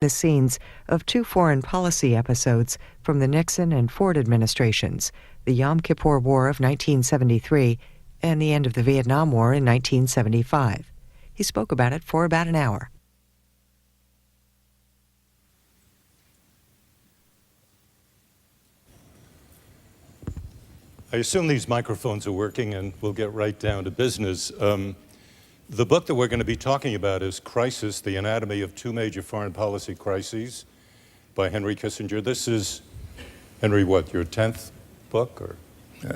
the scenes of two foreign policy episodes from the Nixon and Ford administrations, the Yom Kippur War of 1973 and the end of the Vietnam War in 1975. He spoke about it for about an hour. I assume these microphones are working, and we'll get right down to business. The book that we're going to be talking about is Crisis, The Anatomy of Two Major Foreign Policy Crises by Henry Kissinger. This is, Henry, what, your 10th book? Or?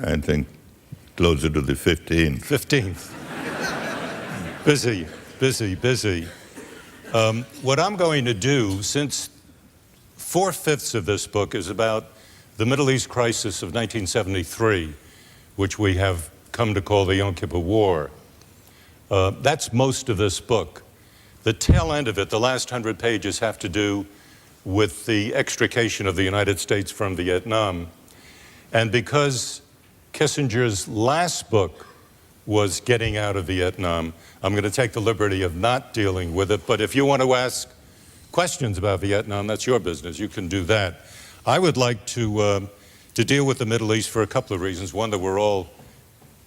I think closer to the 15th. 15th. Busy. What I'm going to do, since 4/5 of this book is about the Middle East crisis of 1973, which we have come to call the Yom Kippur War. That's most of this book. The tail end of it, the last 100 pages, have to do with the extrication of the United States from Vietnam. And because Kissinger's last book was Getting Out of Vietnam, I'm going to take the liberty of not dealing with it. But if you want to ask questions about Vietnam, that's your business. You can do that. I would like to deal with the Middle East for a couple of reasons. One, that we're all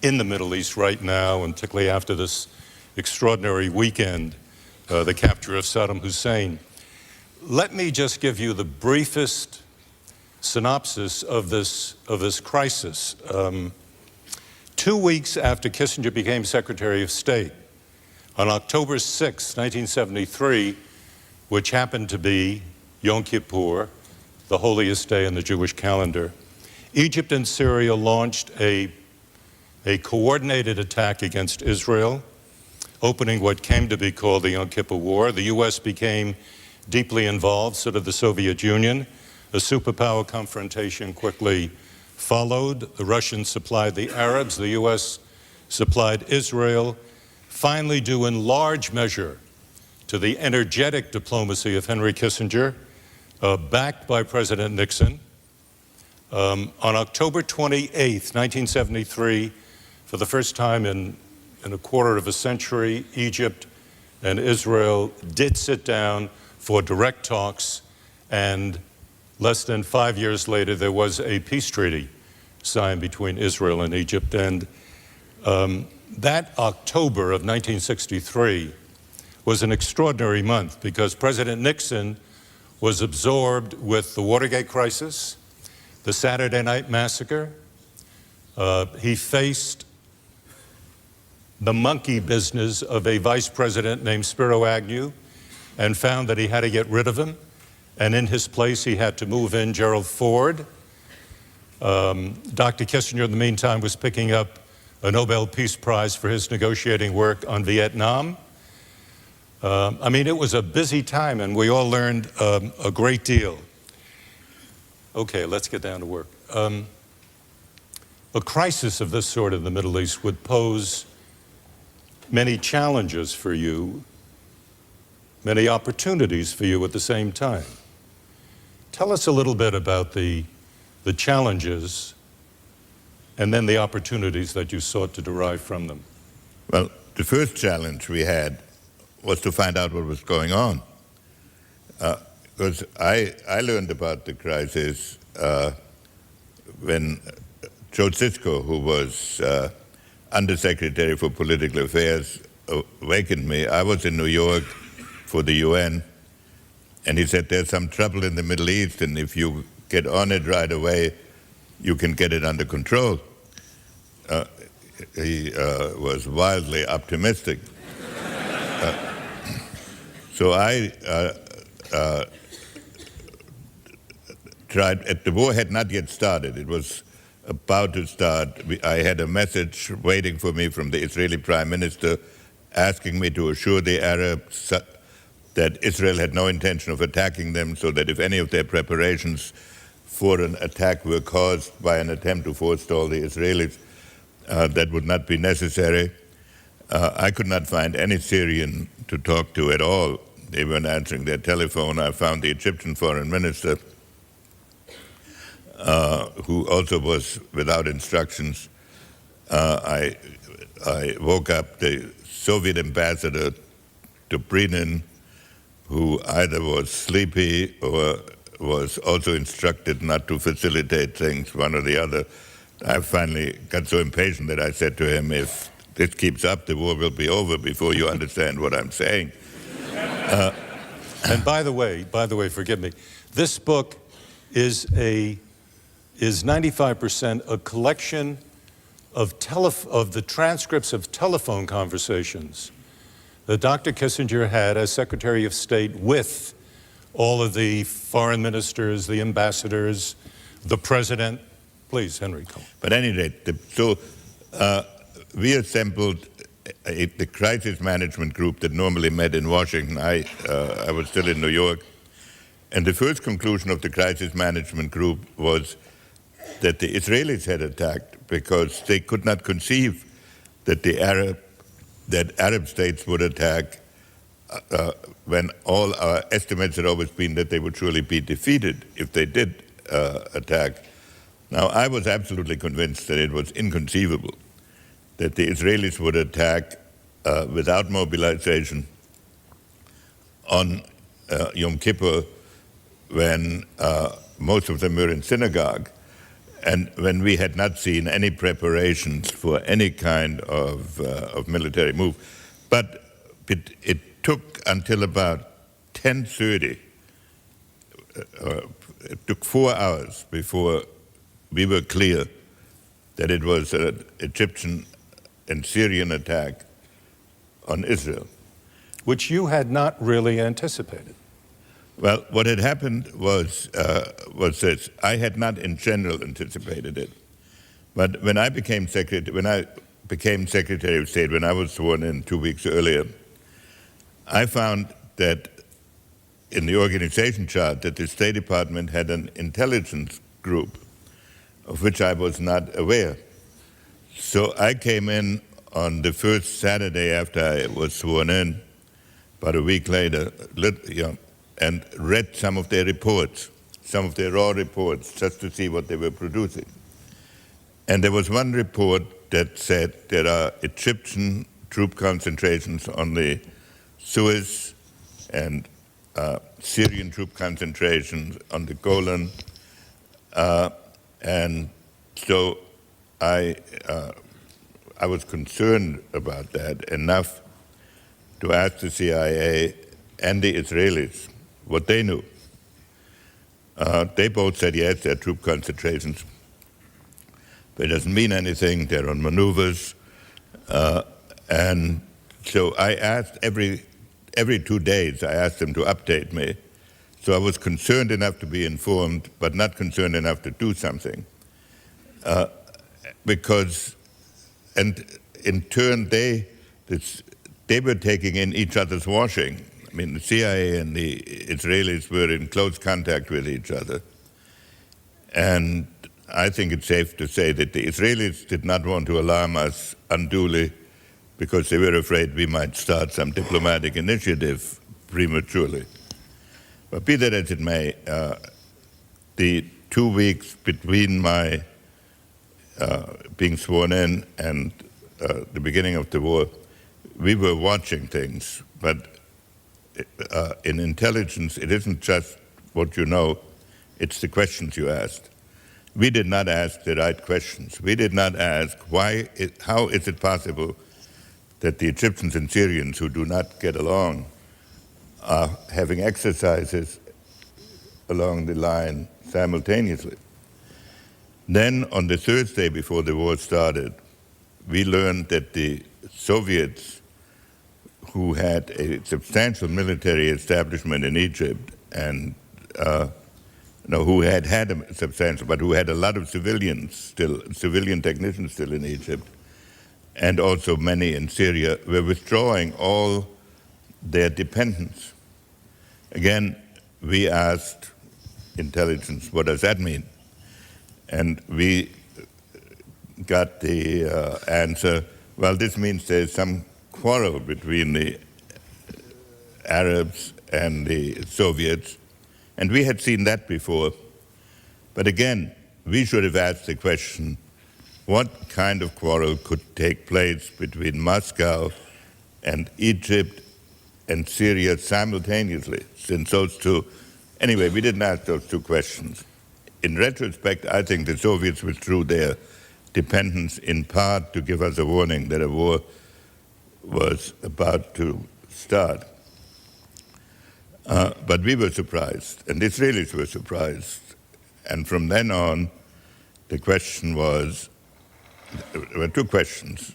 in the Middle East right now, and particularly after this extraordinary weekend, the capture of Saddam Hussein. Let me just give you the briefest synopsis of this crisis. 2 weeks after Kissinger became Secretary of State, on October 6, 1973, which happened to be Yom Kippur, the holiest day in the Jewish calendar, Egypt and Syria launched a coordinated attack against Israel, opening what came to be called the Yom Kippur War. The U.S. became deeply involved, so did the Soviet Union. A superpower confrontation quickly followed. The Russians supplied the Arabs, the U.S. supplied Israel, finally due in large measure to the energetic diplomacy of Henry Kissinger, backed by President Nixon. On October 28, 1973, for the first time in a quarter of a century, Egypt and Israel did sit down for direct talks, and less than 5 years later, there was a peace treaty signed between Israel and Egypt. And that October of 1963 was an extraordinary month because President Nixon was absorbed with the Watergate crisis, the Saturday Night Massacre. He faced the monkey business of a vice president named Spiro Agnew and found that he had to get rid of him. And in his place, he had to move in Gerald Ford. Dr. Kissinger, in the meantime, was picking up a Nobel Peace Prize for his negotiating work on Vietnam. I mean, it was a busy time, and we all learned a great deal. Okay, let's get down to work. A crisis of this sort in the Middle East would pose many challenges for you, many opportunities for you at the same time. Tell us a little bit about the challenges and then the opportunities that you sought to derive from them. Well, the first challenge we had was to find out what was going on. Because I learned about the crisis when Joe Sisko, who was Undersecretary for Political Affairs, awakened me. I was in New York for the UN, and he said, there's some trouble in the Middle East, and if you get on it right away, you can get it under control. He was wildly optimistic. So I tried, the war had not yet started. It was about to start. I had a message waiting for me from the Israeli Prime Minister asking me to assure the Arabs that Israel had no intention of attacking them, so that if any of their preparations for an attack were caused by an attempt to forestall the Israelis, that would not be necessary. I could not find any Syrian to talk to at all. They weren't answering their telephone. I found the Egyptian foreign minister, who also was without instructions. I woke up the Soviet ambassador to Brennan, who either was sleepy or was also instructed not to facilitate things, one or the other. I finally got so impatient that I said to him, if this keeps up, the war will be over before you understand what I'm saying. And by the way, forgive me, this book is 95% a collection of the transcripts of telephone conversations that Dr. Kissinger had as Secretary of State with all of the foreign ministers, the ambassadors, the president. Please, Henry. But at any rate, we assembled the crisis management group that normally met in Washington. I was still in New York. And the first conclusion of the crisis management group was that the Israelis had attacked because they could not conceive that Arab states would attack when all our estimates had always been that they would surely be defeated if they did attack. Now, I was absolutely convinced that it was inconceivable that the Israelis would attack without mobilization on Yom Kippur when most of them were in synagogue and when we had not seen any preparations for any kind of military move. But it took until about 10:30, it took 4 hours before we were clear that it was an Egyptian and Syrian attack on Israel. Which you had not really anticipated. Well, what had happened was this. I had not in general anticipated it. But when I became Secretary of State, when I was sworn in 2 weeks earlier, I found that in the organization chart that the State Department had an intelligence group of which I was not aware. So I came in on the first Saturday after I was sworn in, about a week later, and read some of their reports, some of their raw reports, just to see what they were producing. And there was one report that said there are Egyptian troop concentrations on the Suez and Syrian troop concentrations on the Golan. And so I was concerned about that enough to ask the CIA and the Israelis what they knew. They both said, yes, there are troop concentrations, but it doesn't mean anything. They're on maneuvers. And so I asked every 2 days, I asked them to update me. So I was concerned enough to be informed, but not concerned enough to do something. Because, and in turn, they were taking in each other's washing. I mean, the CIA and the Israelis were in close contact with each other. And I think it's safe to say that the Israelis did not want to alarm us unduly because they were afraid we might start some diplomatic initiative prematurely. But be that as it may, the 2 weeks between my being sworn in and the beginning of the war, we were watching things. But in intelligence, it isn't just what you know, it's the questions you asked. We did not ask the right questions. We did not ask how is it possible that the Egyptians and Syrians who do not get along are having exercises along the line simultaneously. Then on the Thursday before the war started, we learned that the Soviets, who had a substantial military establishment in Egypt and who had a substantial, but who had a lot of civilian technicians still in Egypt, and also many in Syria, were withdrawing all their dependents. Again, we asked intelligence, what does that mean? And we got the answer, well, this means there's some quarrel between the Arabs and the Soviets, and we had seen that before. But again, we should have asked the question, what kind of quarrel could take place between Moscow and Egypt and Syria simultaneously, since those two, anyway, we didn't ask those two questions. In retrospect, I think the Soviets withdrew their dependence in part to give us a warning that a war was about to start. But we were surprised, and the Israelis were surprised. And from then on, the question was, there were two questions,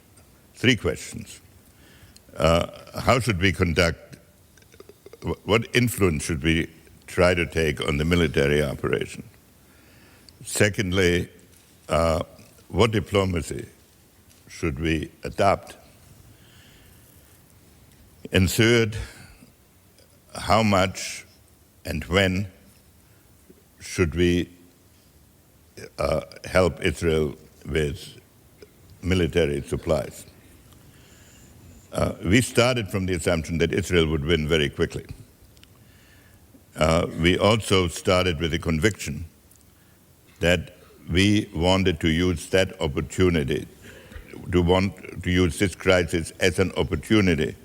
three questions. How should we conduct, what influence should we try to take on the military operation? Secondly, what diplomacy should we adopt? And third, how much and when should we help Israel with military supplies? We started from the assumption that Israel would win very quickly. We also started with the conviction that we wanted to use that opportunity, to use this crisis as an opportunity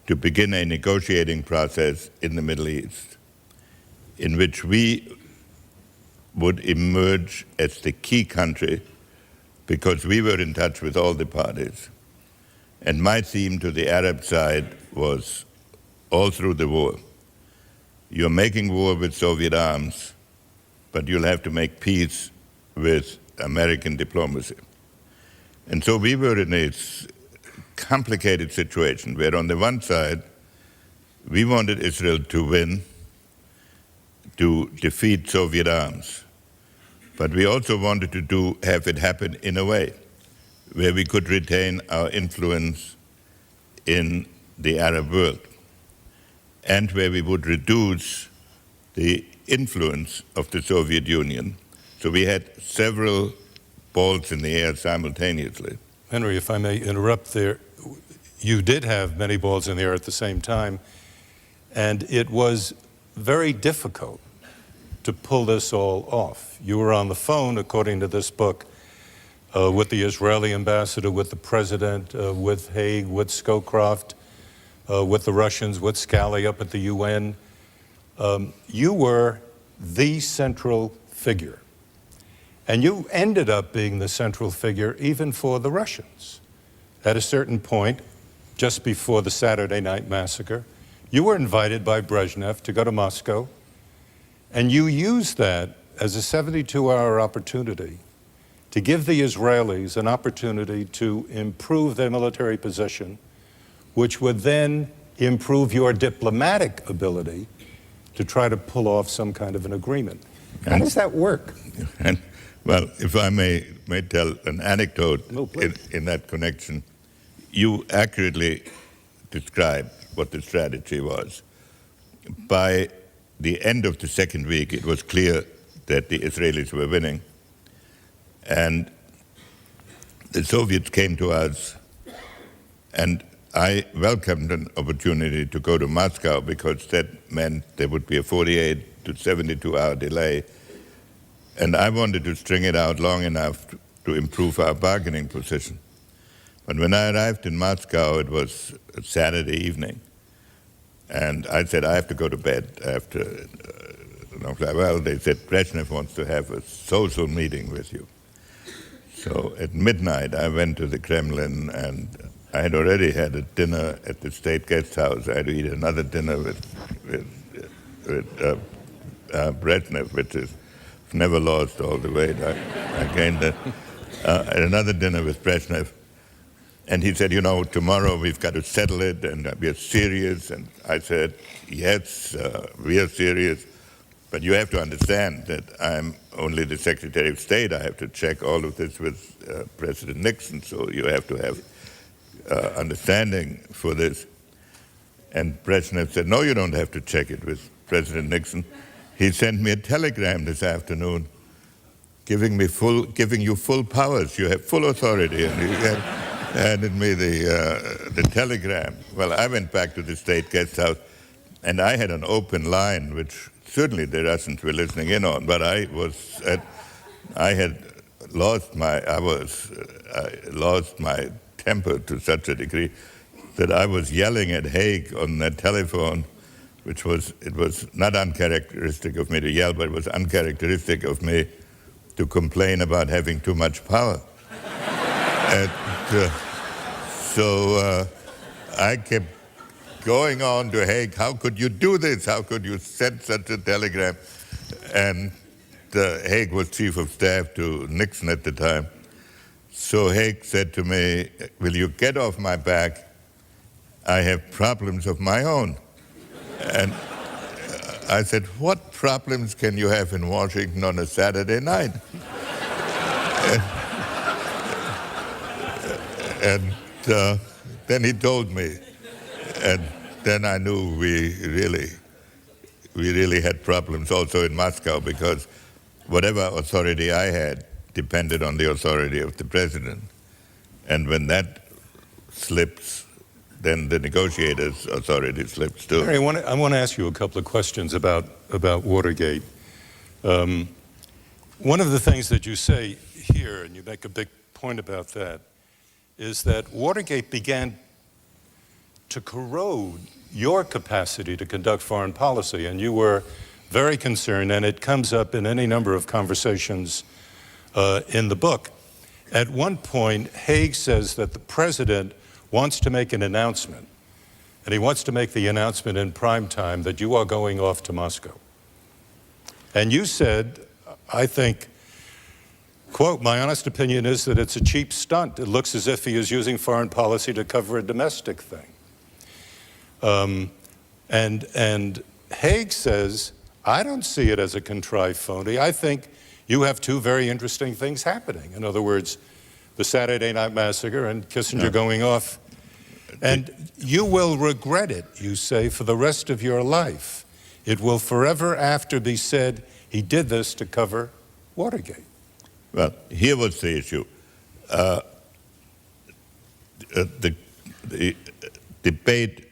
to begin a negotiating process in the Middle East, in which we would emerge as the key country because we were in touch with all the parties. And my theme to the Arab side was all through the war, you're making war with Soviet arms, but you'll have to make peace with American diplomacy. And so we were in a complicated situation where on the one side, we wanted Israel to win, to defeat Soviet arms. But we also wanted to have it happen in a way where we could retain our influence in the Arab world and where we would reduce the influence of the Soviet Union. So we had several balls in the air simultaneously. Henry, if I may interrupt there, you did have many balls in the air at the same time, and it was very difficult to pull this all off. You were on the phone, according to this book, with the Israeli ambassador, with the president, with Haig, with Scowcroft, with the Russians, with Scally up at the UN. You were the central figure. And you ended up being the central figure even for the Russians. At a certain point, just before the Saturday Night Massacre, you were invited by Brezhnev to go to Moscow, and you used that as a 72-hour opportunity to give the Israelis an opportunity to improve their military position, which would then improve your diplomatic ability to try to pull off some kind of an agreement. How does that work? Well, if I may tell an anecdote in that connection, you accurately described what the strategy was. By the end of the second week, it was clear that the Israelis were winning. And the Soviets came to us, and I welcomed an opportunity to go to Moscow because that meant there would be a 48 to 72-hour delay. And I wanted to string it out long enough to improve our bargaining position. But when I arrived in Moscow, it was a Saturday evening. And I said, I have to go to bed after. Well, they said, Brezhnev wants to have a social meeting with you. So at midnight, I went to the Kremlin, and I had already had a dinner at the State Guest House. I had to eat another dinner with Brezhnev, which is never lost all the weight I gained it. At another dinner with Brezhnev. And he said, tomorrow we've got to settle it, and we are serious. And I said, yes, we are serious. But you have to understand that I'm only the Secretary of State. I have to check all of this with President Nixon, so you have to have understanding for this. And Brezhnev said, no, you don't have to check it with President Nixon. He sent me a telegram this afternoon giving you full powers. You have full authority. And he handed me the telegram. Well, I went back to the State Guest House, and I had an open line, which certainly the Russians were listening in on, but I lost my temper to such a degree that I was yelling at Haig on that telephone, it was not uncharacteristic of me to yell, but it was uncharacteristic of me to complain about having too much power. And so I kept going on to Haig, how could you do this? How could you send such a telegram? And Haig was chief of staff to Nixon at the time. So Haig said to me, will you get off my back? I have problems of my own. And I said, what problems can you have in Washington on a Saturday night? and then he told me. And then I knew we really had problems also in Moscow, because whatever authority I had depended on the authority of the president. And when that slips, then the negotiators' authority slips too. Harry, I want to ask you a couple of questions about Watergate. One of the things that you say here, and you make a big point about that, is that Watergate began to corrode your capacity to conduct foreign policy, and you were very concerned, and it comes up in any number of conversations in the book. At one point, Haig says that the president wants to make an announcement, and he wants to make the announcement in prime time that you are going off to Moscow. And you said, I think, quote, my honest opinion is that it's a cheap stunt. It looks as if he is using foreign policy to cover a domestic thing. And Haig says, I don't see it as a contrived phony. I think you have two very interesting things happening. In other words, the Saturday Night Massacre and Kissinger going off. And you will regret it, you say, for the rest of your life. It will forever after be said, he did this to cover Watergate. Well, here was the issue. The debate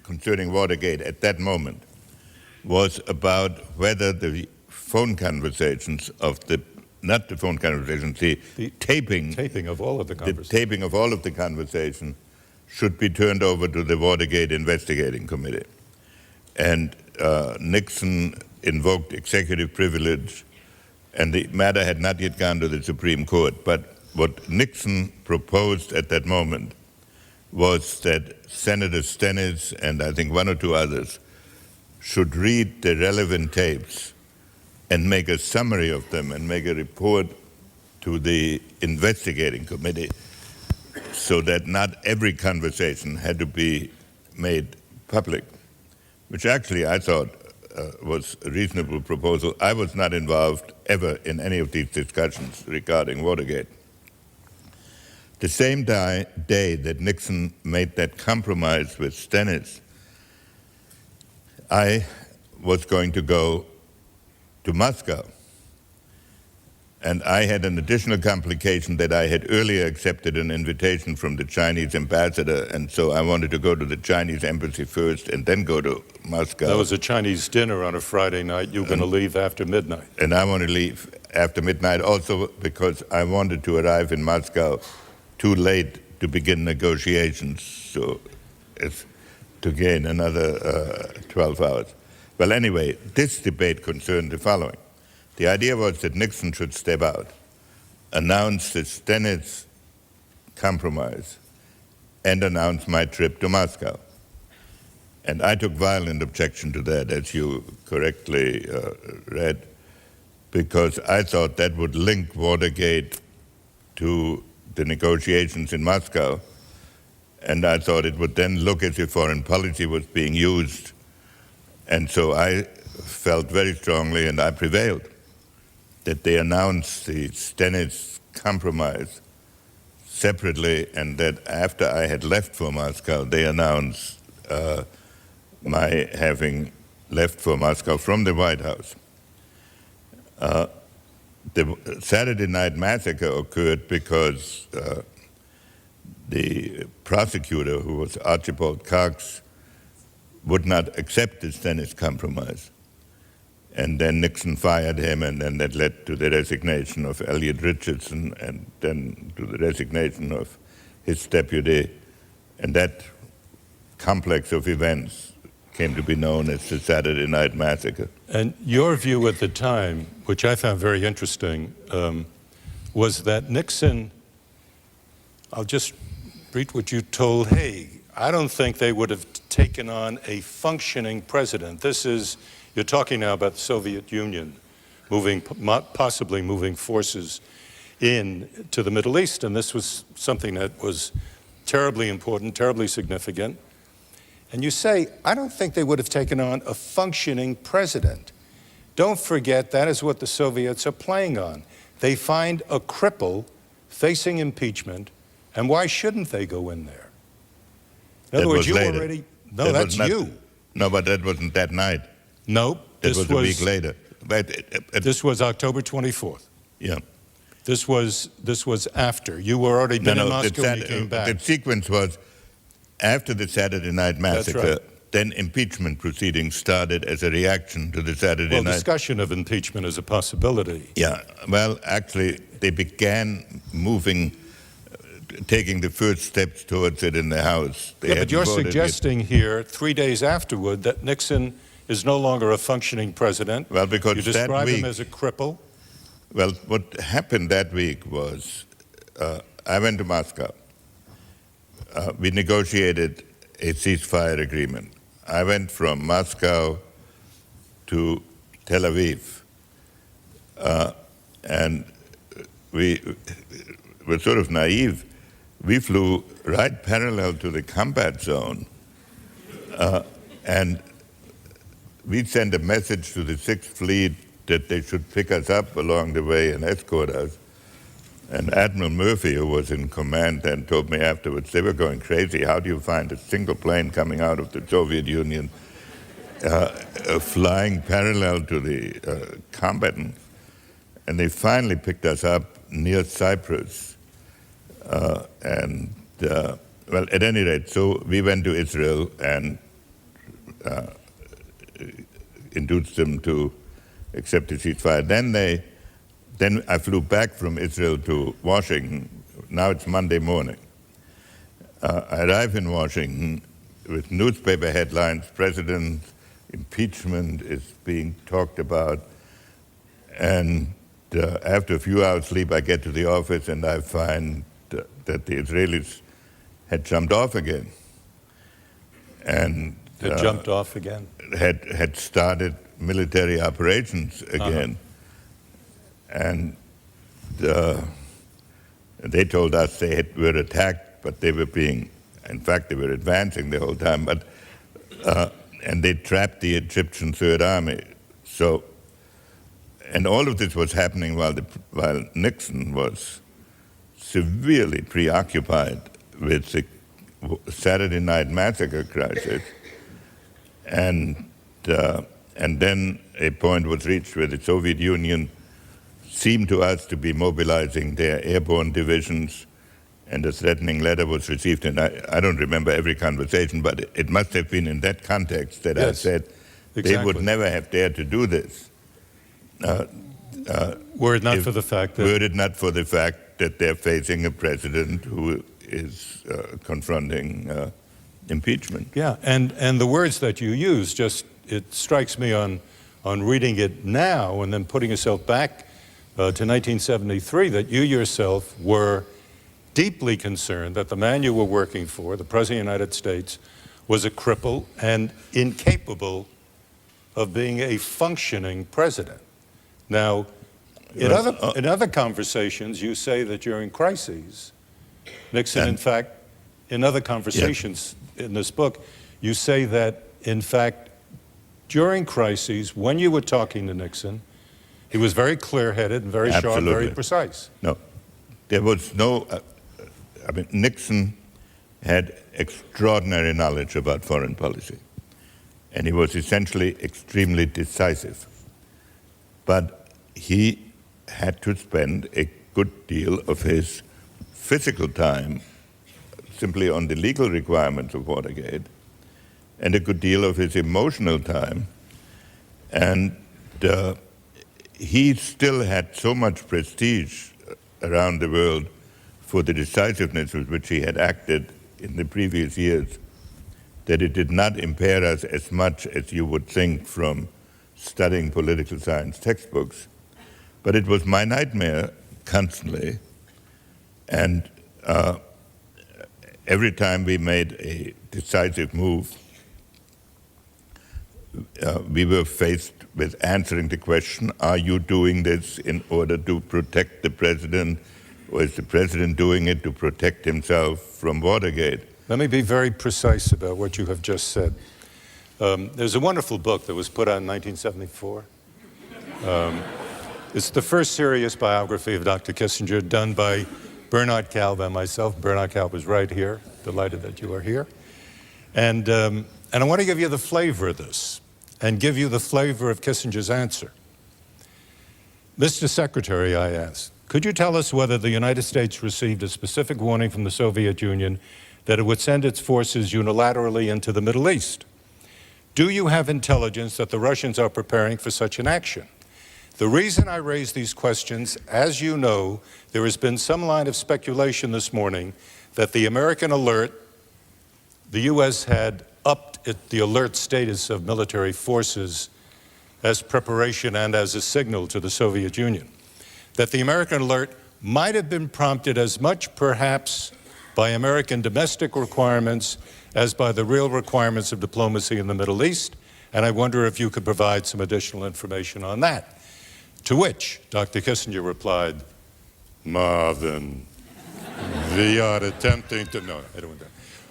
concerning Watergate at that moment was about whether the phone conversations of not the phone conversations, the taping of all of the conversations. The taping of all of the conversation should be turned over to the Watergate Investigating Committee. And Nixon invoked executive privilege, and the matter had not yet gone to the Supreme Court. But what Nixon proposed at that moment was that Senator Stennis and I think one or two others should read the relevant tapes and make a summary of them and make a report to the investigating committee, so that not every conversation had to be made public, which actually I thought was a reasonable proposal. I was not involved ever in any of these discussions regarding Watergate. The same day that Nixon made that compromise with Stennis, I was going to go to Moscow. And I had an additional complication that I had earlier accepted an invitation from the Chinese ambassador, and so I wanted to go to the Chinese embassy first and then go to Moscow. That was a Chinese dinner on a Friday night. You were going to leave after midnight. And I want to leave after midnight also because I wanted to arrive in Moscow too late to begin negotiations, so it's to gain another 12 hours. Well, anyway, this debate concerned the following. The idea was that Nixon should step out, announce the Stennis compromise, and announce my trip to Moscow. And I took violent objection to that, as you correctly read, because I thought that would link Watergate to the negotiations in Moscow, and I thought it would then look as if foreign policy was being used. And so I felt very strongly, and I prevailed, that they announced the Stennis compromise separately, and that after I had left for Moscow, they announced my having left for Moscow from the White House. The Saturday Night Massacre occurred because the prosecutor, who was Archibald Cox, would not accept the Stennis compromise. And then Nixon fired him, and then that led to the resignation of Elliot Richardson, and then to the resignation of his deputy. And that complex of events came to be known as the Saturday Night Massacre. And your view at the time, which I found very interesting, was that Nixon, I'll just read what you told Haig, I don't think they would have taken on a functioning president. This is, you're talking now about the Soviet Union possibly moving forces in to the Middle East, and this was something that was terribly important, terribly significant. And you say, I don't think they would have taken on a functioning president. Don't forget, that is what the Soviets are playing on. They find a cripple facing impeachment, and why shouldn't they go in there? In other words, you already... No, that's you. No, but that wasn't that night. No. That was a week later. This was October 24th. Yeah. This was after. You were already been in Moscow when you came back. The sequence was after the Saturday Night Massacre, That's right. Then impeachment proceedings started as a reaction to the Saturday night. Well, discussion of impeachment is a possibility. Yeah, well, actually, they began moving, taking the first steps towards it in the House. Yeah, but you're suggesting here, 3 days afterward, that Nixon is no longer a functioning president. Well, because you describe him as a cripple. Well, what happened that week was I went to Moscow. We negotiated a ceasefire agreement. I went from Moscow to Tel Aviv, and we were sort of naive. We flew right parallel to the combat zone, and we sent a message to the Sixth Fleet that they should pick us up along the way and escort us. And Admiral Murphy, who was in command then, told me afterwards, they were going crazy. How do you find a single plane coming out of the Soviet Union flying parallel to the combatants? And they finally picked us up near Cyprus. Well, at any rate, so we went to Israel and induced them to accept the ceasefire. Then I flew back from Israel to Washington. Now it's Monday morning. I arrive in Washington with newspaper headlines, President impeachment is being talked about. And after a few hours sleep, I get to the office and I find that the Israelis had jumped off again. And They jumped off again? Had started military operations again. And they told us they were attacked, but they were in fact, they were advancing the whole time, but, and they trapped the Egyptian Third Army. So, and all of this was happening while Nixon was severely preoccupied with the Saturday Night Massacre crisis. And then a point was reached where the Soviet Union seemed to us to be mobilizing their airborne divisions, and a threatening letter was received. And I don't remember every conversation, but it must have been in that context that I said exactly. They would never have dared to do this. Were it not for the fact that they're facing a president who is confronting impeachment. Yeah, and the words that you use, just it strikes me on reading it now and then putting yourself back to 1973, that you yourself were deeply concerned that the man you were working for, the President of the United States, was a cripple and incapable of being a functioning president. Now, in other conversations, you say that during crises, Nixon, in fact, in other conversations in this book, you say that, in fact, during crises, when you were talking to Nixon, he was very clear-headed and very sharp, very precise. No, there was no, Nixon had extraordinary knowledge about foreign policy, and he was essentially extremely decisive. But he had to spend a good deal of his physical time simply on the legal requirements of Watergate, and a good deal of his emotional time. And he still had so much prestige around the world for the decisiveness with which he had acted in the previous years, that it did not impair us as much as you would think from studying political science textbooks. But it was my nightmare constantly. And every time we made a decisive move, we were faced with answering the question, are you doing this in order to protect the president, or is the president doing it to protect himself from Watergate? Let me be very precise about what you have just said. There's a wonderful book that was put out in 1974. It's the first serious biography of Dr. Kissinger done by Bernard Kalb and myself. Bernard Kalb is right here. Delighted that you are here. And I want to give you the flavor of this and give you the flavor of Kissinger's answer. Mr. Secretary, I asked, could you tell us whether the United States received a specific warning from the Soviet Union that it would send its forces unilaterally into the Middle East? Do you have intelligence that the Russians are preparing for such an action? The reason I raise these questions, as you know, there has been some line of speculation this morning that the American alert, the U.S. had upped the alert status of military forces as preparation and as a signal to the Soviet Union. That the American alert might have been prompted as much, perhaps, by American domestic requirements as by the real requirements of diplomacy in the Middle East, and I wonder if you could provide some additional information on that. To which Dr. Kissinger replied, Marvin, we are attempting to, no, I don't want that.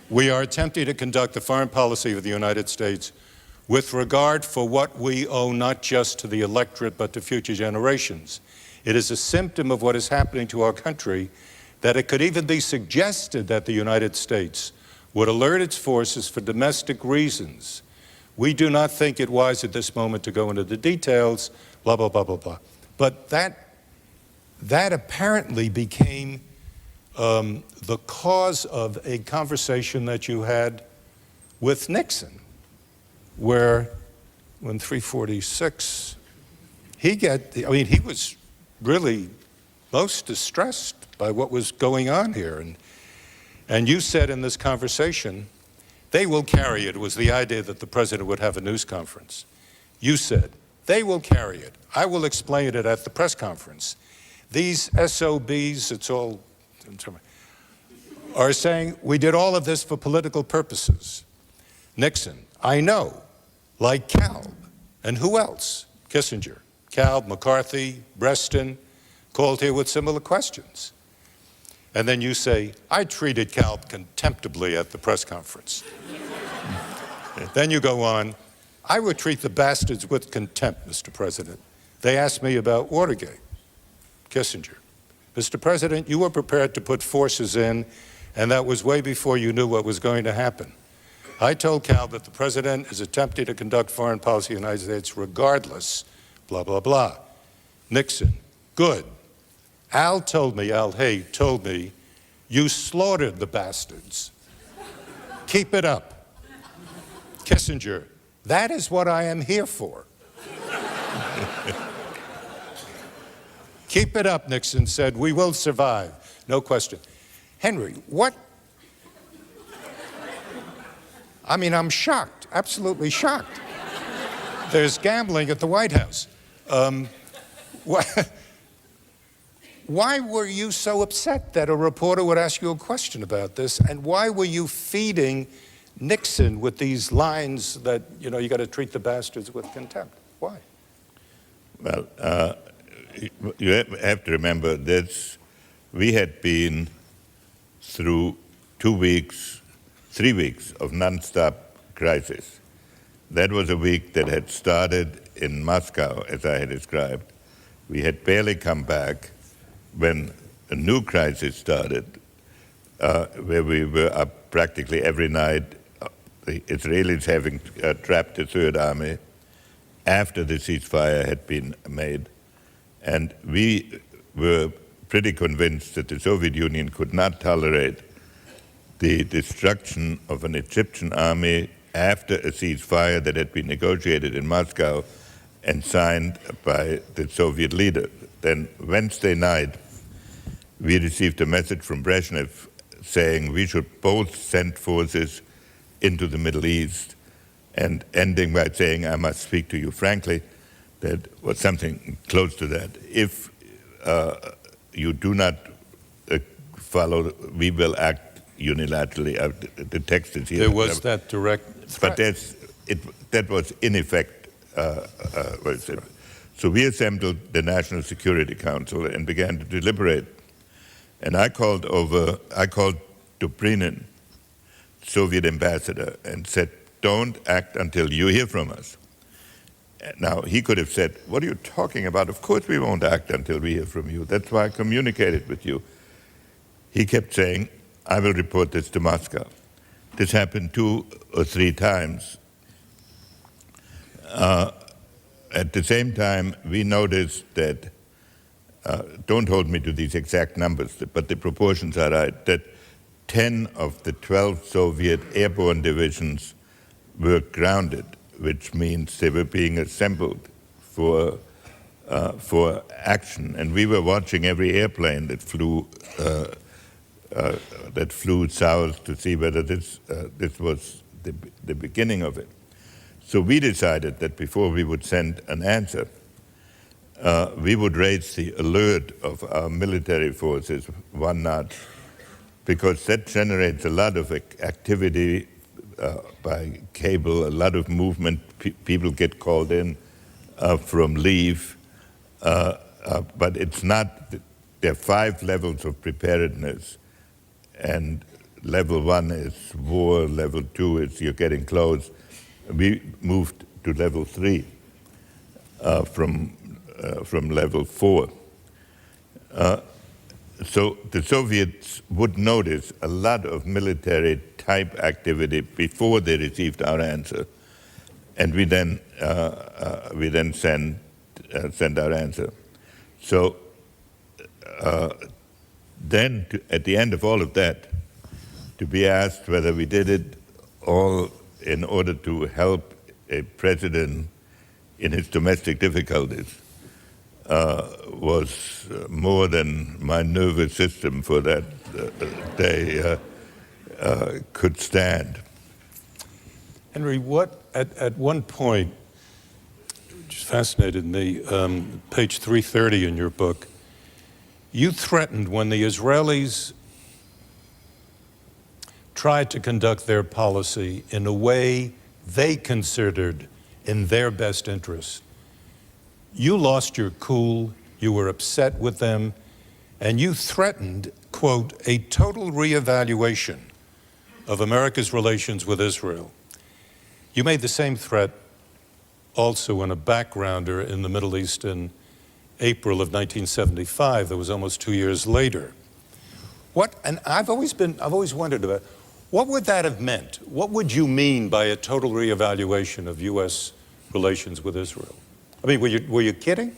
We are attempting to conduct the foreign policy of the United States with regard for what we owe not just to the electorate but to future generations. It is a symptom of what is happening to our country that it could even be suggested that the United States would alert its forces for domestic reasons. We do not think it wise at this moment to go into the details, blah, blah, blah, blah, blah. But that apparently became the cause of a conversation that you had with Nixon, where when 346, he was really most distressed by what was going on here. And you said in this conversation, they will carry it. It was the idea that the president would have a news conference. You said, they will carry it. I will explain it at the press conference. These SOBs, it's all, are saying we did all of this for political purposes. Nixon, I know, like Kalb, and who else? Kissinger, Kalb, McCarthy, Breston, called here with similar questions. And then you say, I treated Kalb contemptibly at the press conference. Then you go on, I would treat the bastards with contempt, Mr. President. They asked me about Watergate. Kissinger, Mr. President, you were prepared to put forces in, and that was way before you knew what was going to happen. I told Kalb that the president is attempting to conduct foreign policy in the United States regardless, blah, blah, blah. Nixon, good. Al Hay told me, you slaughtered the bastards. Keep it up. Kissinger, that is what I am here for. Keep it up, Nixon said, we will survive. No question. Henry, what? I mean, I'm shocked, absolutely shocked. There's gambling at the White House. Why were you so upset that a reporter would ask you a question about this? And why were you feeding Nixon with these lines that, you got to treat the bastards with contempt? Why? Well, you have to remember this. We had been through 3 weeks of nonstop crisis. That was a week that had started in Moscow, as I had described. We had barely come back when a new crisis started, where we were up practically every night, the Israelis having trapped the Third Army after the ceasefire had been made. And we were pretty convinced that the Soviet Union could not tolerate the destruction of an Egyptian army after a ceasefire that had been negotiated in Moscow and signed by the Soviet leader. Then Wednesday night, we received a message from Brezhnev saying we should both send forces into the Middle East, and ending by saying, I must speak to you frankly, that was something close to that. If you do not follow, we will act unilaterally. The text is here. There was that direct threat. But that was in effect what is it? So we assembled the National Security Council and began to deliberate. And I called Dobrynin, Soviet ambassador, and said, don't act until you hear from us. Now, he could have said, what are you talking about? Of course we won't act until we hear from you. That's why I communicated with you. He kept saying, I will report this to Moscow. This happened 2 or 3 times. At the same time, we noticed that, don't hold me to these exact numbers, but the proportions are right, that 10 of the 12 Soviet airborne divisions were grounded, which means they were being assembled for action. And we were watching every airplane that flew south to see whether this was the beginning of it. So we decided that before we would send an answer, we would raise the alert of our military forces 1 notch, because that generates a lot of activity by cable, a lot of movement. People get called in from leave, but it's not. There are 5 levels of preparedness, and level 1 is war, level 2 is you're getting close. We moved to level 3 from level 4. So the Soviets would notice a lot of military type activity before they received our answer, and we then send our answer. So then, at the end of all of that, to be asked whether we did it all in order to help a president in his domestic difficulties was more than my nervous system for that day could stand. Henry, what at one point, which fascinated me, page 330 in your book, you threatened when the Israelis tried to conduct their policy in a way they considered in their best interest. You lost your cool, you were upset with them, and you threatened, quote, a total reevaluation of America's relations with Israel. You made the same threat also in a backgrounder in the Middle East in April of 1975, that was almost 2 years later. And I've always wondered about, what would that have meant? What would you mean by a total reevaluation of U.S. relations with Israel? I mean, were you kidding?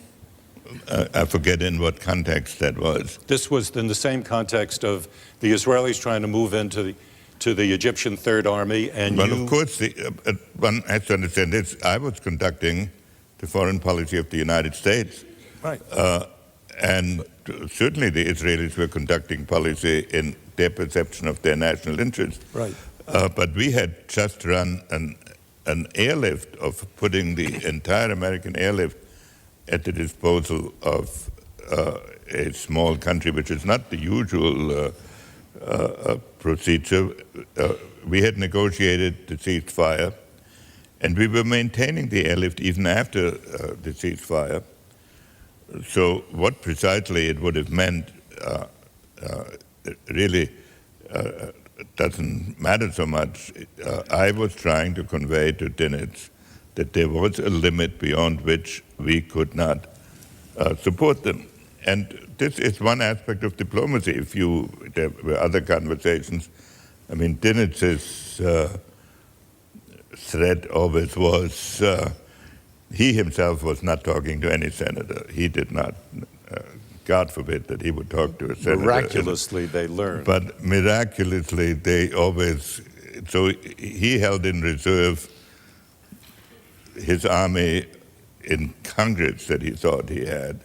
I forget in what context that was. This was in the same context of the Israelis trying to move into the Egyptian Third Army, and well, of course, one has to understand this. I was conducting the foreign policy of the United States. Right. And certainly the Israelis were conducting policy in their perception of their national interest. Right. But we had just run an airlift of putting the entire American airlift at the disposal of a small country, which is not the usual procedure. We had negotiated the ceasefire, and we were maintaining the airlift even after the ceasefire. So what precisely it would have meant really doesn't matter so much. I was trying to convey to Dinitz that there was a limit beyond which we could not support them. And this is one aspect of diplomacy. There were other conversations. I mean, Dinitz's threat always was, he himself was not talking to any senator. He did not, God forbid that he would talk to a senator. Miraculously, they learned. But miraculously, they always, so he held in reserve his army in Congress that he thought he had.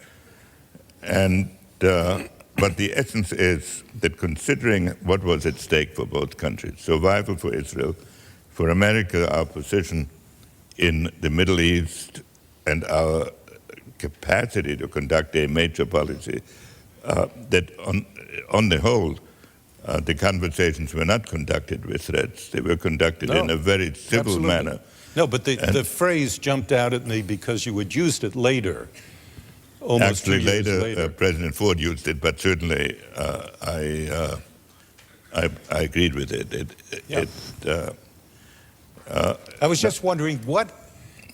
And but the essence is that considering what was at stake for both countries, survival for Israel, For America, our position in the Middle East and our capacity to conduct a major policy, that on the whole, the conversations were not conducted with threats. They were conducted in a very civil absolutely. manner. No, but the phrase jumped out at me because you had used it later, almost Actually, 2 years later. President Ford used it, but certainly I agreed with it. I was just wondering,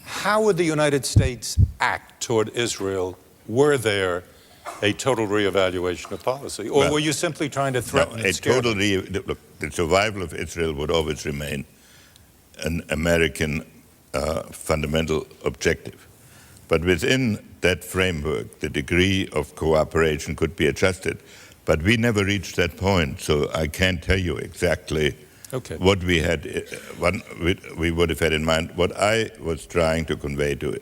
how would the United States act toward Israel were there a total reevaluation of policy? Or were you simply trying to threaten and scare them? Look, the survival of Israel would always remain an American fundamental objective. But within that framework, the degree of cooperation could be adjusted. But we never reached that point, so I can't tell you exactly what we would have had in mind. What I was trying to convey to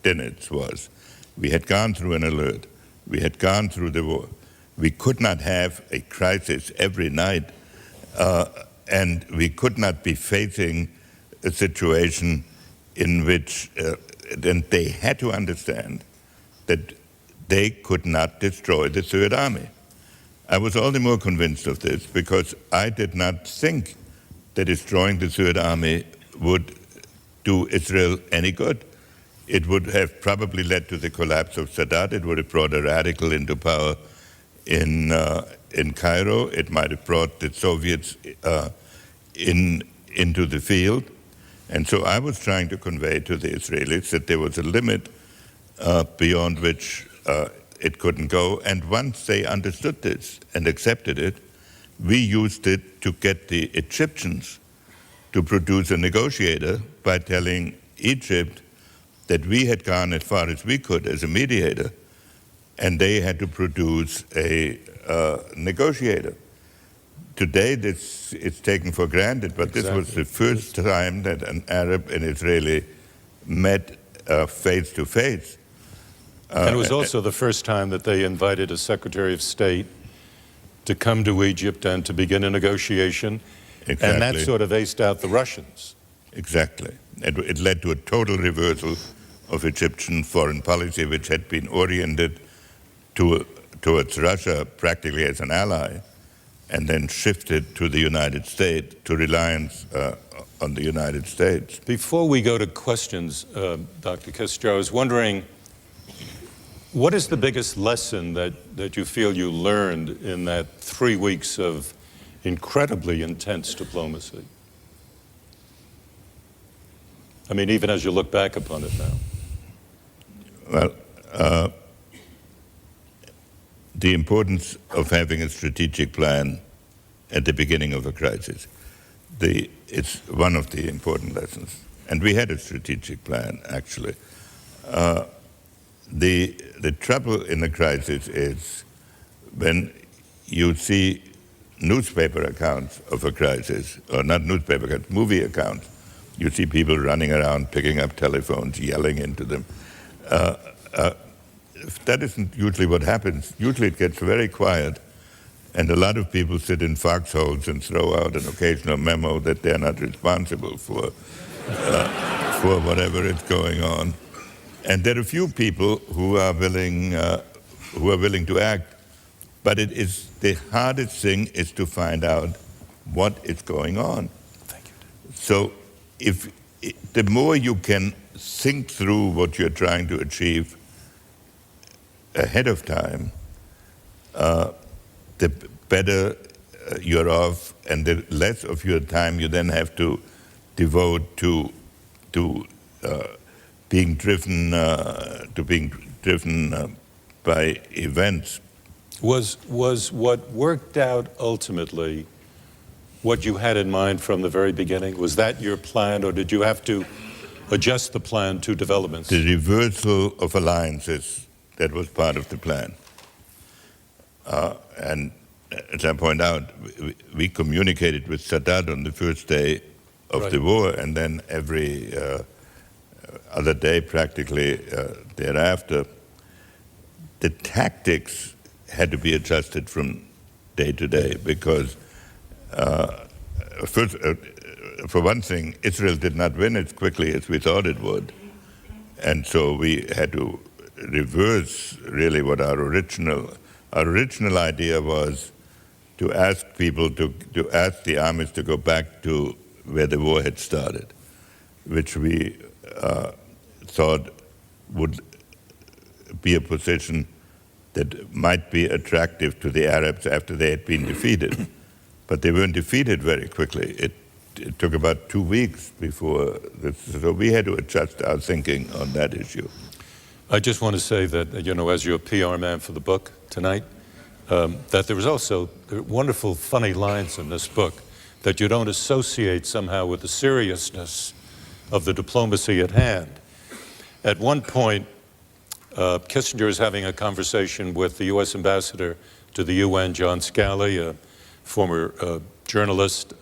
Dinitz was, we had gone through an alert, we had gone through the war, we could not have a crisis every night, and we could not be facing a situation in which then they had to understand that they could not destroy the Third Army. I was all the more convinced of this because I did not think that destroying the Third Army would do Israel any good. It would have probably led to the collapse of Sadat. It would have brought a radical into power in Cairo. It might have brought the Soviets into the field. And so I was trying to convey to the Israelis that there was a limit beyond which it couldn't go. And once they understood this and accepted it, we used it to get the Egyptians to produce a negotiator by telling Egypt that we had gone as far as we could as a mediator, and they had to produce a negotiator. Today, this is taken for granted, but this was the first time that an Arab and Israeli met face to face. And it was also the first time that they invited a Secretary of State to come to Egypt and to begin a negotiation. Exactly. And that sort of aced out the Russians. Exactly. It led to a total reversal of Egyptian foreign policy, which had been oriented towards Russia practically as an ally, and then shifted to the United States, to reliance on the United States. Before we go to questions, Dr. Kissinger, I was wondering, what is the biggest lesson that you feel you learned in that 3 weeks of incredibly intense diplomacy? I mean, even as you look back upon it now. Well, the importance of having a strategic plan at the beginning of a crisis. It's one of the important lessons. And we had a strategic plan, actually. The trouble in the crisis is when you see newspaper accounts of a crisis, or not newspaper accounts, movie accounts, you see people running around, picking up telephones, yelling into them. That isn't usually what happens. Usually it gets very quiet, and a lot of people sit in foxholes and throw out an occasional memo that they're not responsible for whatever is going on. And there are few people who are willing to act, but it is the hardest thing is to find out what is going on. Thank you. So the more you can think through what you're trying to achieve ahead of time, the better you're off, and the less of your time you then have to devote to being driven by events. Was what worked out ultimately what you had in mind from the very beginning? Was that your plan, or did you have to adjust the plan to developments? The reversal of alliances, that was part of the plan. And as I point out, we communicated with Sadat on the first day of the war, and then every other day practically thereafter. The tactics had to be adjusted from day to day because first, for one thing, Israel did not win as quickly as we thought it would. And so we had to reverse really what our original idea was, to ask people to ask the armies to go back to where the war had started, which we thought would be a position that might be attractive to the Arabs after they had been defeated. But they weren't defeated very quickly. It took about 2 weeks before this, so we had to adjust our thinking on that issue. I just want to say that, as your PR man for the book tonight, that there was also wonderful, funny lines in this book that you don't associate somehow with the seriousness of the diplomacy at hand. At one point, Kissinger is having a conversation with the U.S. ambassador to the UN, John Scali, a former journalist.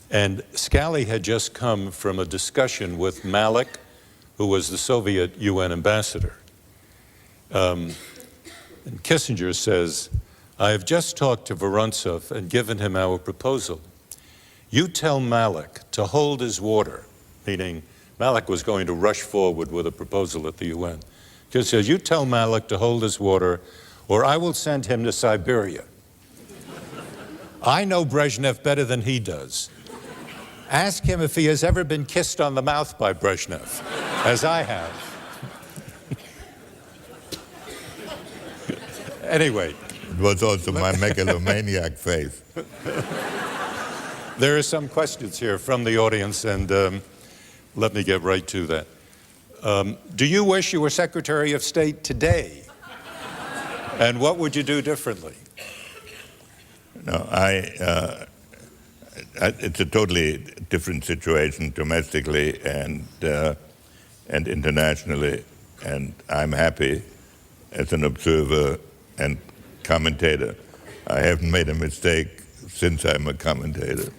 And Scali had just come from a discussion with Malik, who was the Soviet UN ambassador. And Kissinger says, "I have just talked to Vorontsov and given him our proposal. You tell Malik to hold his water," meaning Malik was going to rush forward with a proposal at the UN. He says, "You tell Malik to hold his water, or I will send him to Siberia. I know Brezhnev better than he does. Ask him if he has ever been kissed on the mouth by Brezhnev, as I have." Anyway. It was also my megalomaniac face. There are some questions here from the audience, and let me get right to that. Do you wish you were Secretary of State today? And what would you do differently? No, it's a totally different situation domestically and internationally, and I'm happy as an observer and commentator. I haven't made a mistake since I'm a commentator.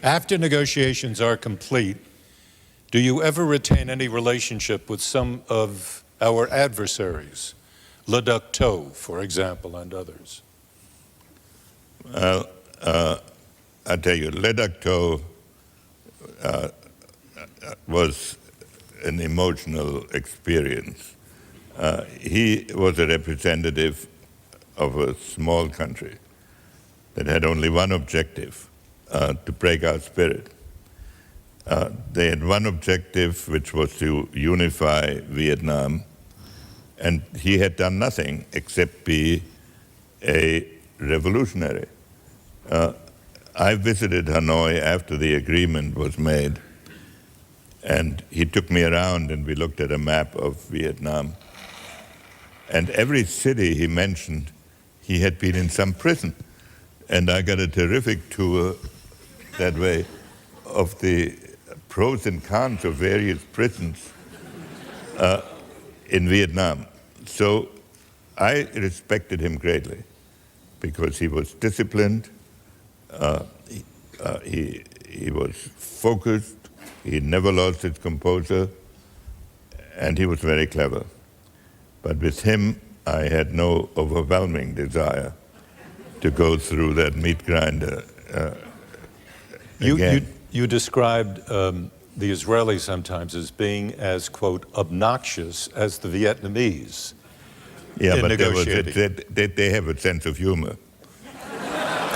After negotiations are complete, do you ever retain any relationship with some of our adversaries? Le Duc Tho, for example, and others. Well, I tell you, Le Duc Tho was an emotional experience. He was a representative of a small country that had only one objective, to break our spirit. They had one objective, which was to unify Vietnam, and he had done nothing except be a revolutionary. I visited Hanoi after the agreement was made, and he took me around and we looked at a map of Vietnam. And every city he mentioned, he had been in some prison. And I got a terrific tour that way of the pros and cons of various prisons in Vietnam. So I respected him greatly because he was disciplined, he was focused, he never lost his composure, and he was very clever. But with him, I had no overwhelming desire to go through that meat grinder again. You described the Israelis sometimes as being as, quote, obnoxious as the Vietnamese. Yeah, in but negotiating. they have a sense of humor.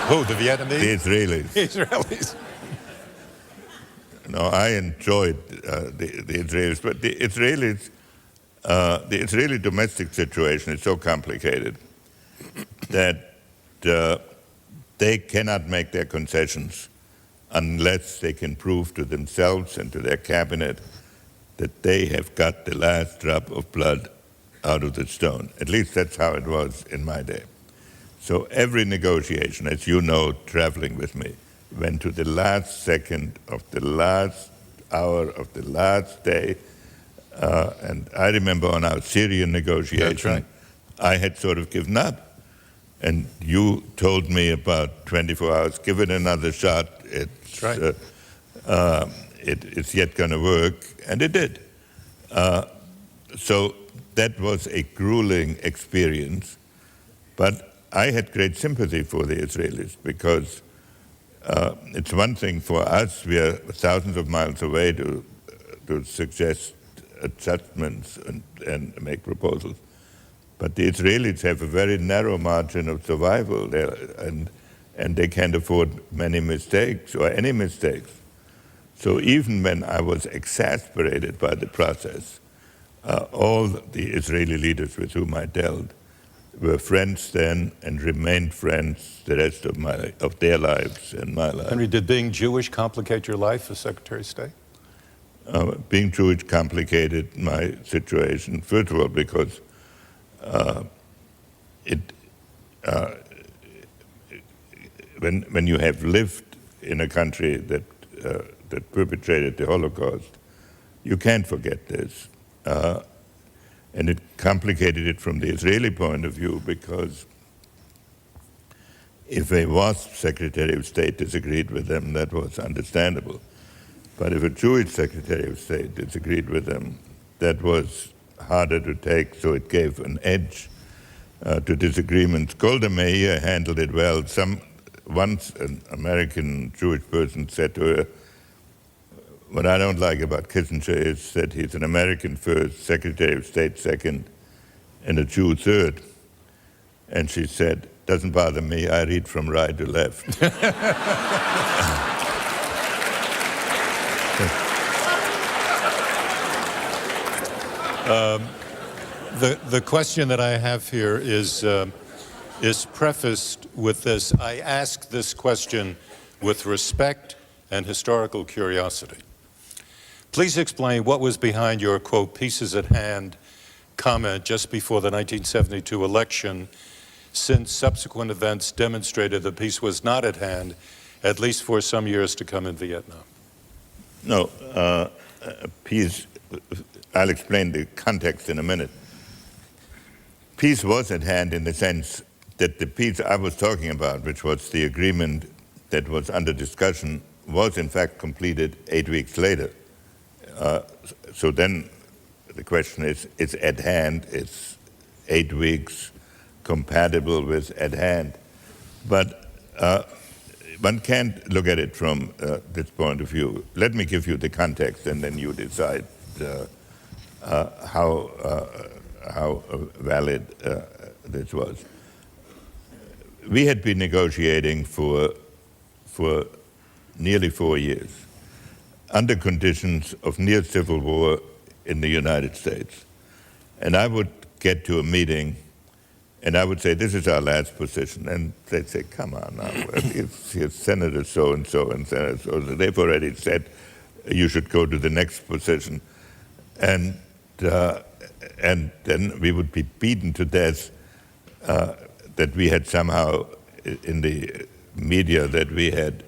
Who, the Vietnamese? The Israelis. The Israelis. No, I enjoyed the Israelis, but the Israeli domestic situation is so complicated that they cannot make their concessions unless they can prove to themselves and to their cabinet that they have got the last drop of blood out of the stone. At least that's how it was in my day. So every negotiation, as you know, traveling with me, went to the last second of the last hour of the last day. And I remember on our Syrian negotiation, that's right, I had sort of given up. And you told me about 24 hours, give it another shot. It's, right. It's yet going to work. And it did. So that was a grueling experience. But I had great sympathy for the Israelis because it's one thing for us, we are thousands of miles away to suggest adjustments and make proposals. But the Israelis have a very narrow margin of survival there, and they can't afford many mistakes or any mistakes. So even when I was exasperated by the process, all the Israeli leaders with whom I dealt were friends then and remained friends the rest of their lives and my life. Henry, did being Jewish complicate your life as Secretary of State? Being Jewish complicated my situation, first of all, because when you have lived in a country that perpetrated the Holocaust, you can't forget this. And it complicated it from the Israeli point of view because if a WASP Secretary of State disagreed with them, that was understandable. But if a Jewish Secretary of State disagreed with them, that was harder to take, so it gave an edge to disagreements. Golda Meir handled it well. Once an American Jewish person said to her, what I don't like about Kissinger is that he's an American first, Secretary of State second, and a Jew third. And she said, doesn't bother me, I read from right to left. The question that I have here is prefaced with this. I ask this question with respect and historical curiosity. Please explain what was behind your, quote, pieces at hand comment just before the 1972 election, since subsequent events demonstrated the peace was not at hand, at least for some years to come in Vietnam. No, peace, I'll explain the context in a minute. Peace was at hand in the sense that the peace I was talking about, which was the agreement that was under discussion, was in fact completed 8 weeks later. So then the question is at hand, is 8 weeks compatible with at hand? But one can't look at it from this point of view. Let me give you the context and then you decide how valid this was. We had been negotiating for nearly 4 years under conditions of near civil war in the United States. And I would get to a meeting and I would say, this is our last position. And they'd say, come on now, it's Senator so-and-so and Senator so-and-so. They've already said you should go to the next position. And then we would be beaten to death that we had somehow, in the media, that we had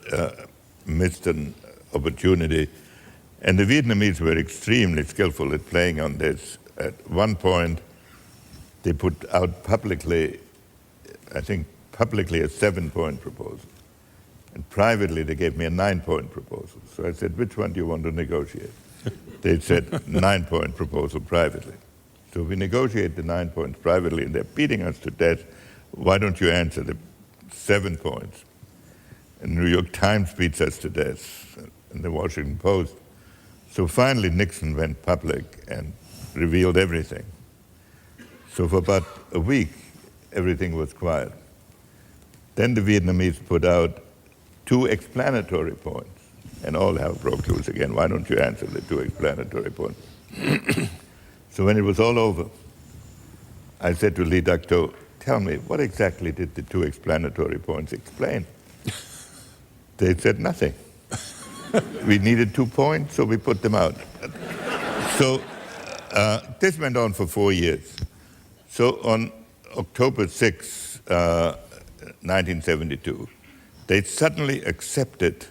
missed an opportunity. And the Vietnamese were extremely skillful at playing on this. At one point, they put out publicly, I think publicly, a 7-point proposal. And privately, they gave me a 9-point proposal. So I said, which one do you want to negotiate? They said 9-point proposal privately. So we negotiate the 9 points privately, and they're beating us to death. Why don't you answer the 7 points? And New York Times beats us to death, and the Washington Post. So finally, Nixon went public and revealed everything. So for about a week, everything was quiet. Then the Vietnamese put out 2 explanatory points, and all hell broke loose again. Why don't you answer the 2 explanatory points? So when it was all over, I said to Lee Duc-Tho, tell me, what exactly did the 2 explanatory points explain? They said nothing. We needed 2 points, so we put them out. So this went on for 4 years. So on October 6, 1972, they suddenly accepted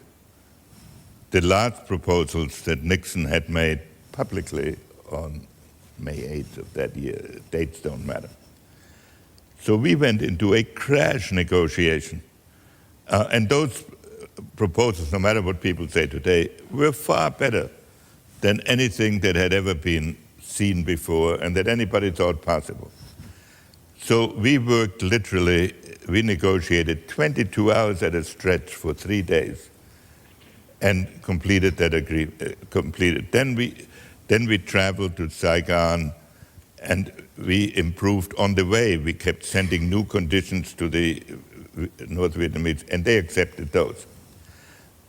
the last proposals that Nixon had made publicly on May 8th of that year. Dates don't matter. So we went into a crash negotiation. And those proposals, no matter what people say today, were far better than anything that had ever been seen before and that anybody thought possible. So we worked literally we negotiated 22 hours at a stretch for 3 days and completed that agreement. Then we traveled to Saigon, and we improved on the way. We kept sending new conditions to the North Vietnamese, and they accepted those.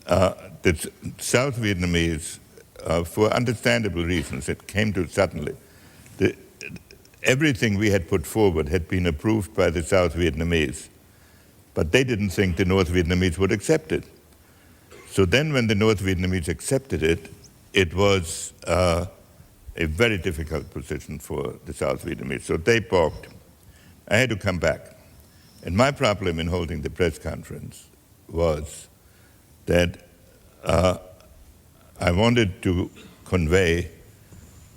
The South Vietnamese, for understandable reasons, it came to suddenly. Everything we had put forward had been approved by the South Vietnamese, but they didn't think the North Vietnamese would accept it. So then when the North Vietnamese accepted it, it was a very difficult position for the South Vietnamese. So they balked. I had to come back. And my problem in holding the press conference was that I wanted to convey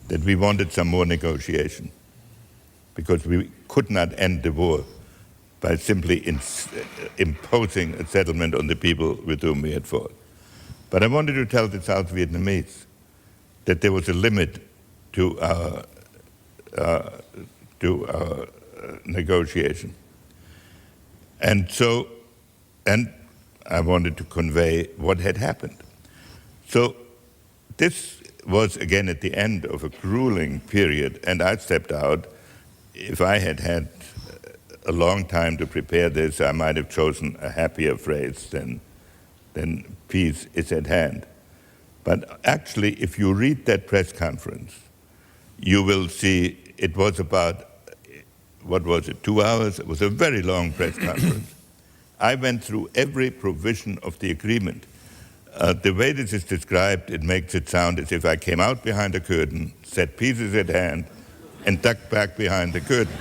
that we wanted some more negotiation, because we could not end the war by simply imposing a settlement on the people with whom we had fought. But I wanted to tell the South Vietnamese that there was a limit to our negotiation. And I wanted to convey what had happened. So this was, again, at the end of a grueling period, and I stepped out. If I had had a long time to prepare this, I might have chosen a happier phrase than peace is at hand. But actually, if you read that press conference, you will see it was about, 2 hours? It was a very long press conference. I went through every provision of the agreement. The way this is described, it makes it sound as if I came out behind a curtain, said peace is at hand, and ducked back behind the curtain.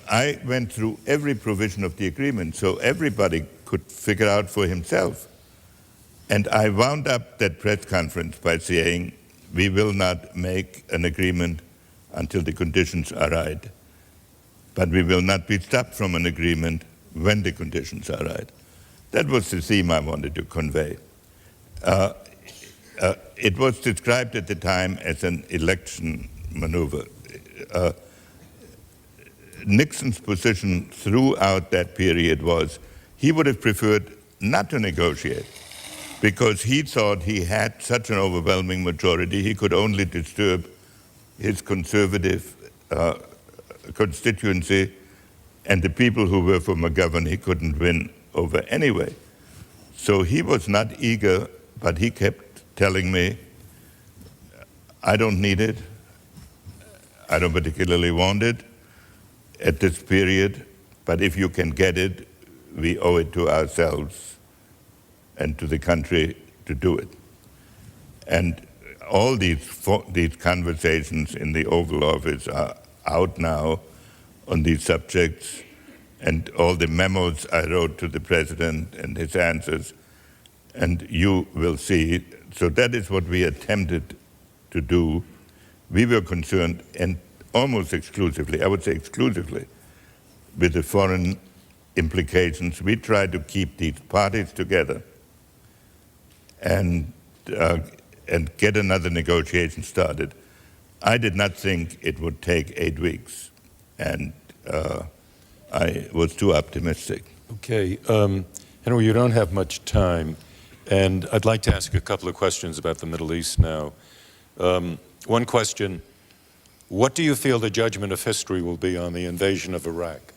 I went through every provision of the agreement so everybody could figure out for himself. And I wound up that press conference by saying, we will not make an agreement until the conditions are right, but we will not be stopped from an agreement when the conditions are right. That was the theme I wanted to convey. It was described at the time as an election maneuver. Nixon's position throughout that period was he would have preferred not to negotiate, because he thought he had such an overwhelming majority, he could only disturb his conservative constituency, and the people who were for McGovern he couldn't win over anyway. So he was not eager, but he kept telling me, I don't need it, I don't particularly want it at this period, but if you can get it, we owe it to ourselves and to the country to do it. And all these conversations in the Oval Office are out now on these subjects, and all the memos I wrote to the president and his answers, and you will see. So that is what we attempted to do. We were concerned, and almost exclusively, I would say exclusively, with the foreign implications. We tried to keep these parties together and get another negotiation started. I did not think it would take 8 weeks, and I was too optimistic. Okay, Henry, you don't have much time, and I'd like to ask a couple of questions about the Middle East now. One question, what do you feel the judgment of history will be on the invasion of Iraq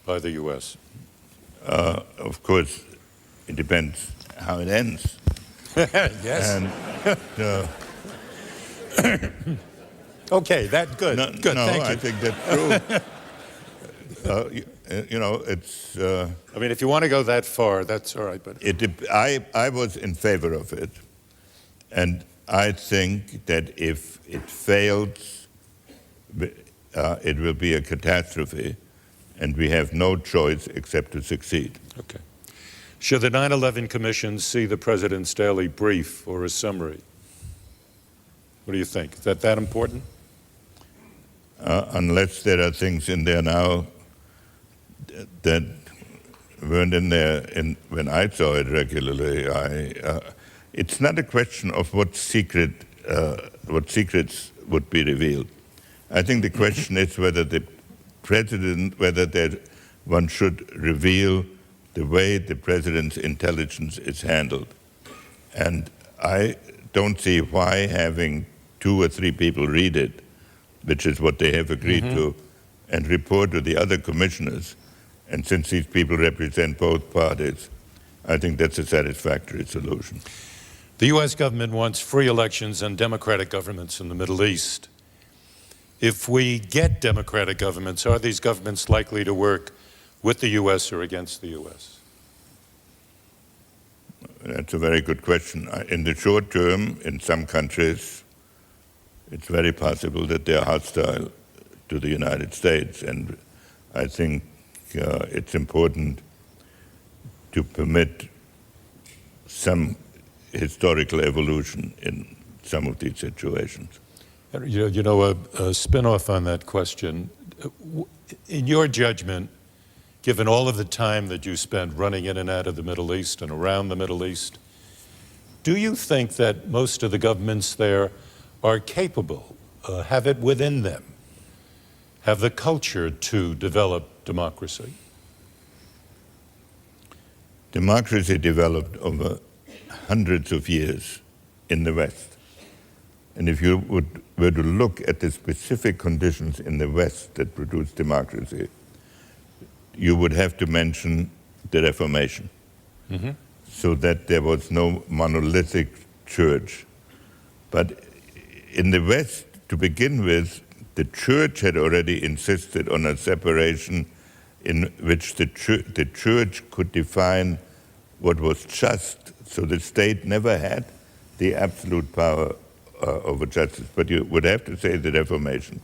by the U.S.? Of course, it depends how it ends. Yes. And, okay, that's good. No, good, no, thank you. I think that's true. You know, it's... I mean, if you want to go that far, that's all right, but... I was in favor of it, and I think that if it fails, it will be a catastrophe, and we have no choice except to succeed. Okay. Should the 9/11 Commission see the President's daily brief or a summary? What do you think? Is that important? Unless there are things in there now that weren't in there when I saw it regularly. It's not a question of what secrets would be revealed. I think the question is whether the President, whether one should reveal the way the president's intelligence is handled. And I don't see why having 2 or 3 people read it, which is what they have agreed to, and report to the other commissioners. And since these people represent both parties, I think that's a satisfactory solution. The U.S. government wants free elections and democratic governments in the Middle East. If we get democratic governments, are these governments likely to work with the U.S. or against the U.S.? That's a very good question. In the short term, in some countries, it's very possible that they're hostile to the United States. And I think it's important to permit some historical evolution in some of these situations. You know, a spin-off on that question. In your judgment, given all of the time that you spent running in and out of the Middle East and around the Middle East, do you think that most of the governments there are capable, have it within them, have the culture to develop democracy? Democracy developed over hundreds of years in the West. And if you were to look at the specific conditions in the West that produced democracy, you would have to mention the Reformation, so that there was no monolithic church. But in the West, to begin with, the church had already insisted on a separation in which the church could define what was just. So the state never had the absolute power over justice. But you would have to say the Reformation,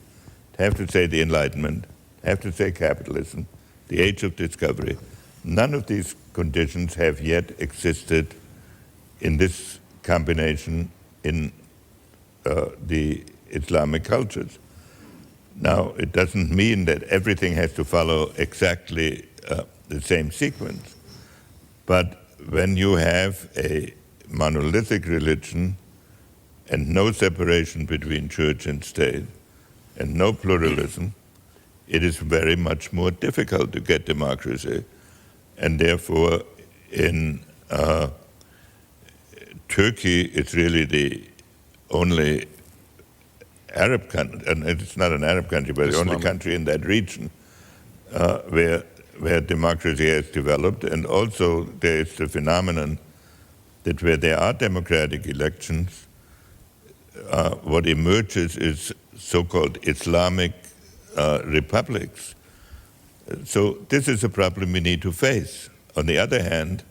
have to say the Enlightenment, have to say capitalism, the age of discovery. None of these conditions have yet existed in this combination in the Islamic cultures. Now, it doesn't mean that everything has to follow exactly the same sequence, but when you have a monolithic religion and no separation between church and state and no pluralism, it is very much more difficult to get democracy. And therefore, in Turkey, it's really the only Arab country, and it's not an Arab country, but the only country in that region where democracy has developed. And also there is the phenomenon that where there are democratic elections, what emerges is so-called Islamic republics. So this is a problem we need to face. On the other hand,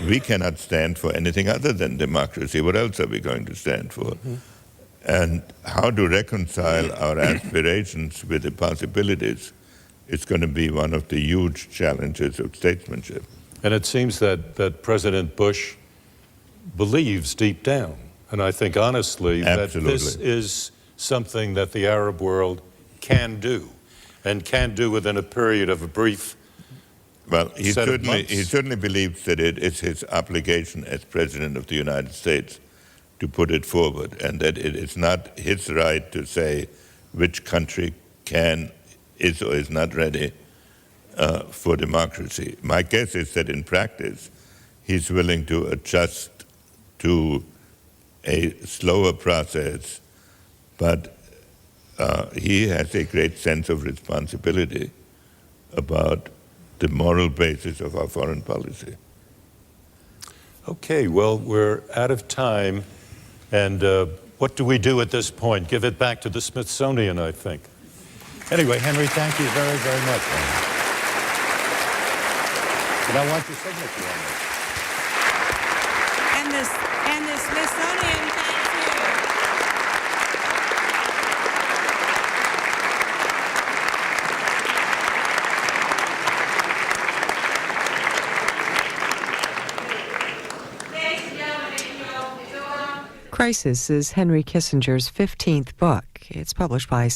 we cannot stand for anything other than democracy. What else are we going to stand for? And how to reconcile our aspirations with the possibilities is going to be one of the huge challenges of statesmanship. And it seems that President Bush believes deep down, and I think honestly, that this is something that the Arab world can do, and can do within a period of a brief he certainly believes that it is his obligation as President of the United States to put it forward, and that it is not his right to say which country is or is not ready for democracy. My guess is that in practice, he's willing to adjust to a slower process, but he has a great sense of responsibility about the moral basis of our foreign policy. Okay, well, we're out of time, and what do we do at this point? Give it back to the Smithsonian, I think. Anyway, Henry, thank you very, very much. And I want your signature on this. And the Smithsonian thanks you. Crisis is Henry Kissinger's 15th book. It's published by